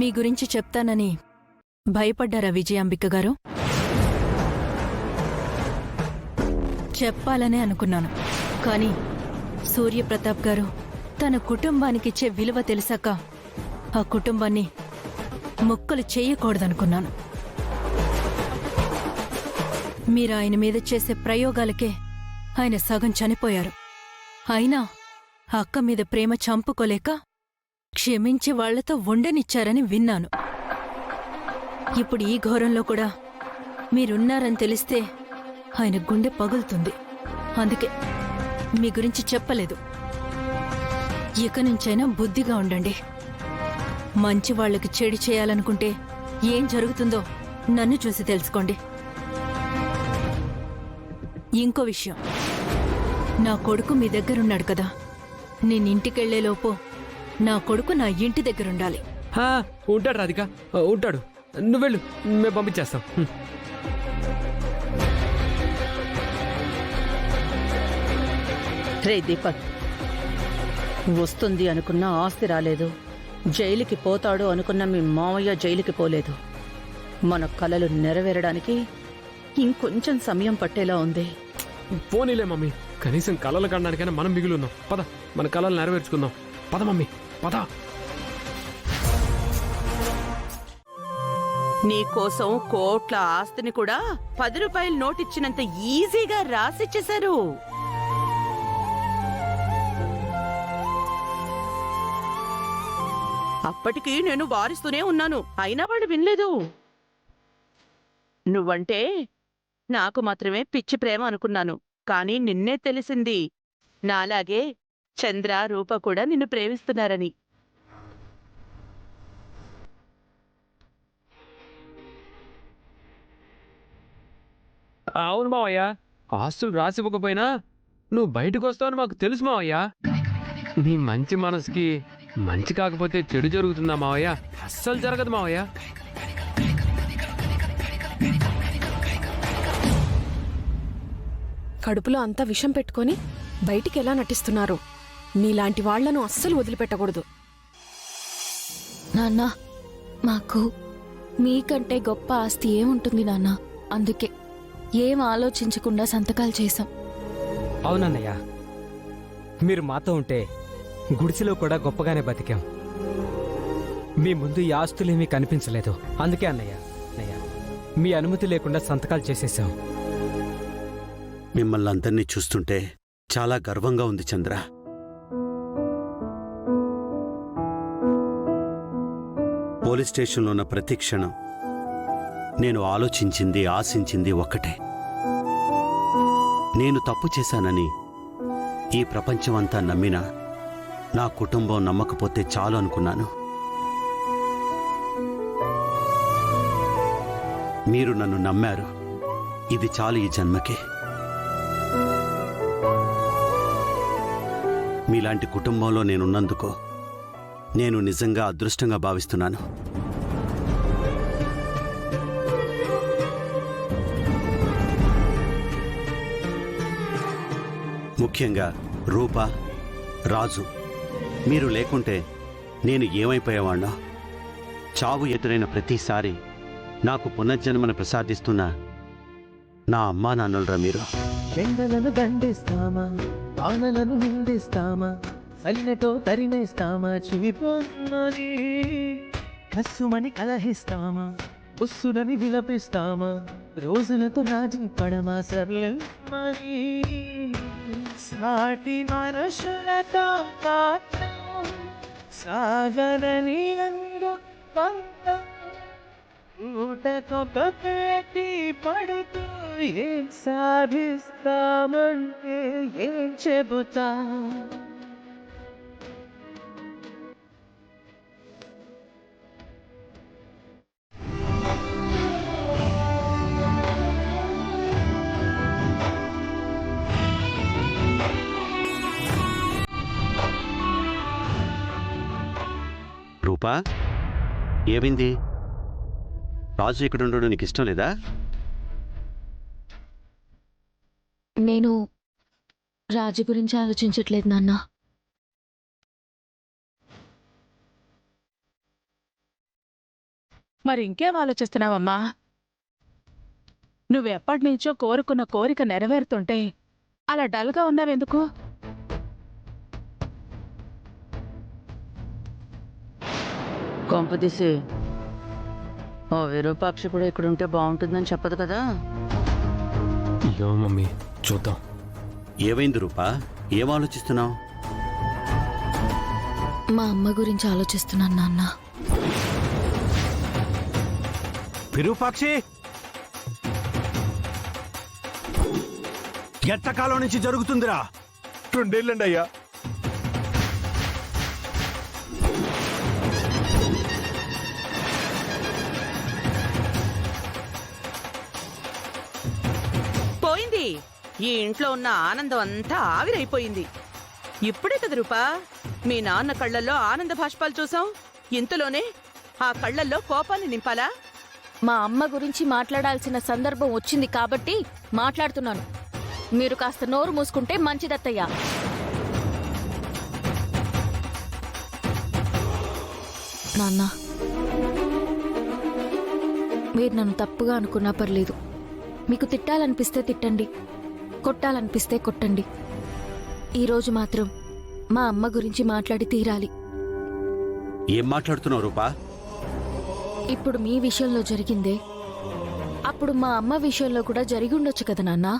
మీ గురించి చెప్తానని భయపడ్డారా విజయాంబిక గారు? చెప్పాలనే అనుకున్నాను, కానీ సూర్యప్రతాప్ గారు తన కుటుంబానికిచ్చే విలువ తెలిసాక ఆ కుటుంబాన్ని ముక్కలు చేయకూడదనుకున్నాను. మీరు ఆయన మీద చేసే ప్రయోగాలకే ఆయన సగం చనిపోయారు. అయినా అక్క మీద ప్రేమ చంపుకోలేక క్షమించి వాళ్లతో ఉండనిచ్చారని విన్నాను. ఇప్పుడు ఈ ఘోరంలో కూడా మీరున్నారని తెలిస్తే ఆయన గుండె పగులుతుంది. అందుకే మీ గురించి చెప్పలేదు. ఇక నుంచైనా బుద్ధిగా ఉండండి. మంచి వాళ్లకి చెడు చేయాలనుకుంటే ఏం జరుగుతుందో నన్ను చూసి తెలుసుకోండి. ఇంకో విషయం, నా కొడుకు మీ దగ్గరున్నాడు కదా, నేనింటికెళ్లేలోపు నా కొడుకు నా ఇంటి దగ్గరుండాలి. ఉంటాడు రాధిక, ఉంటాడు. నువ్వెళ్ళు, మేము పంపించేస్తాం. రే దీపక్, వస్తుంది అనుకున్న ఆస్తి రాలేదు, జైలుకి పోతాడు అనుకున్న మీ మామయ్య జైలుకి పోలేదు. మన కలలు నెరవేరడానికి ఇంకొంచెం సమయం పట్టేలా ఉంది. పోనీలే మమ్మీ, కనీసం కళలు కనడానికైనా మనం మిగులున్నాం. పద, మన కళలు నెరవేర్చుకుందాం. పద మమ్మీ, పద. నీకోసం కోట్ల ఆస్తిని కూడా 10 రూపాయల నోటిచ్చినంత ఈజీగా రాసిచ్చేశారు. అప్పటికి నేను వారిస్తూనే ఉన్నాను, అయినా వాళ్ళు వినలేదు. నువ్వంటే నాకు మాత్రమే పిచ్చి ప్రేమ అనుకున్నాను, కానీ నిన్నే తెలిసింది నాలాగే చంద్ర, రూప కూడా నిన్ను ప్రేమిస్తున్నారని. అవును మావయ్య, ఆస్తులు రాసివ్వకపోయినా నువ్వు బయటకు వస్తావని మాకు తెలుసు మావయ్య. నీ మంచి మనసుకి మంచి కాకపోతే చెడు జరుగుతుందా మావయ్య? అస్సలు జరగదు మావయ్య. కడుపులో అంతా విషం పెట్టుకొని బయటికి ఎలా నటిస్తున్నారు? నీలాంటి వాళ్లను అస్సలు వదిలిపెట్టకూడదు. నాన్న, మాకు మీకంటే గొప్ప ఆస్తి ఏముంటుంది నాన్న? అందుకే ఏం ఆలోచించకుండా సంతకాలు చేశాం. అవునన్నయ్య, మీరు మాతో ఉంటే గుడిసెలో కూడా గొప్పగానే బతికాం. మీ ముందు ఈ ఆస్తులేమీ కనిపించలేదు. అందుకే అన్నయ్య, మీ అనుమతి లేకుండా సంతకాలు చేసేసాం. మిమ్మల్ని అందరినీ చూస్తుంటే చాలా గర్వంగా ఉంది చంద్ర. పోలీస్ స్టేషన్లో ఉన్న ప్రతి క్షణం నేను ఆలోచించింది, ఆశించింది ఒక్కటే. నేను తప్పు చేశానని ఈ ప్రపంచమంతా నమ్మినా నా కుటుంబం నమ్మకపోతే చాలు అనుకున్నాను. మీరు నన్ను నమ్మారు, ఇది చాలు ఈ జన్మకే. మీలాంటి కుటుంబంలో నేనున్నందుకు నేను నిజంగా అదృష్టంగా భావిస్తున్నాను. ముఖ్యంగా రూప, రాజు, మీరు లేకుంటే నేను ఏమైపోయేవాణ్ణో. చావు ఎదురైన ప్రతిసారి నాకు పునర్జన్మను ప్రసాదిస్తున్న నా అమ్మా నాన్నలరా మీరు. ఎండలను దండిస్తామా, వానలను నిందిస్తామా, సన్నెతో తరిమేస్తామా, చివిపోమని కస్సుమని కలహిస్తామా, ఉస్సులని విలపిస్తామా, రోజులతో రాజీ పడమా, సర్లమని సాటి మనుషులతో సాగరని ఊటకొక పెట్టి పడుతూ ఏం సాధిస్తామంటే ఏం చెబుతా. రూపా, ఏమైంది? రాజు ఇక్కడ ఉండడం నీకు ఇష్టం లేదా? నేను రాజు గురించి ఆలోచించట్లేదు నాన్న. మరి ఇంకేం ఆలోచిస్తున్నావమ్మా? నువ్వెప్పటినుంచో కోరుకున్న కోరిక నెరవేరుతుంటే అలా డల్గా ఉన్నావెందుకు? కొంపదీసి ఓ విరూపాక్షి కూడా ఇక్కడ ఉంటే బాగుంటుందని చెప్పదు కదా. అయ్యో మమ్మీ, చూద్దాం. ఏమైంది రూపా? ఏం ఆలోచిస్తున్నావు? మా అమ్మ గురించి ఆలోచిస్తున్నాను నాన్న. విరూపాక్షి, ఎంతకాలం నుంచి జరుగుతుందిరా? 2 ఏళ్ళండి అయ్యా. పోయింది. ఈ ఇంట్లో ఉన్న ఆనందం అంతా ఆవిరైపోయింది. ఇప్పుడే కదా రూపా మీ నాన్న కళ్ళల్లో ఆనంద భాష్పాలు చూసాం. ఇంతలోనే ఆ కళ్ళల్లో కోపాన్ని నింపాలా? మా అమ్మ గురించి మాట్లాడాల్సిన సందర్భం వచ్చింది కాబట్టి మాట్లాడుతున్నాను. మీరు కాస్త నోరు మూసుకుంటే మంచిదత్తయ్యా. నాన్న, మీరు నన్ను తప్పుగా అనుకున్నా పర్లేదు. మీకు తిట్టాలనిపిస్తే తిట్టండి, కొట్టాలనిపిస్తే కొట్టండి. ఈరోజు మాత్రం మా అమ్మ గురించి మాట్లాడి తీరాలి. ఏం మాట్లాడుతున్నావు రూపా? ఇప్పుడు మీ విషయంలో జరిగిందే అప్పుడు మా అమ్మ విషయంలో కూడా జరిగి ఉండొచ్చు కదా నాన్నా.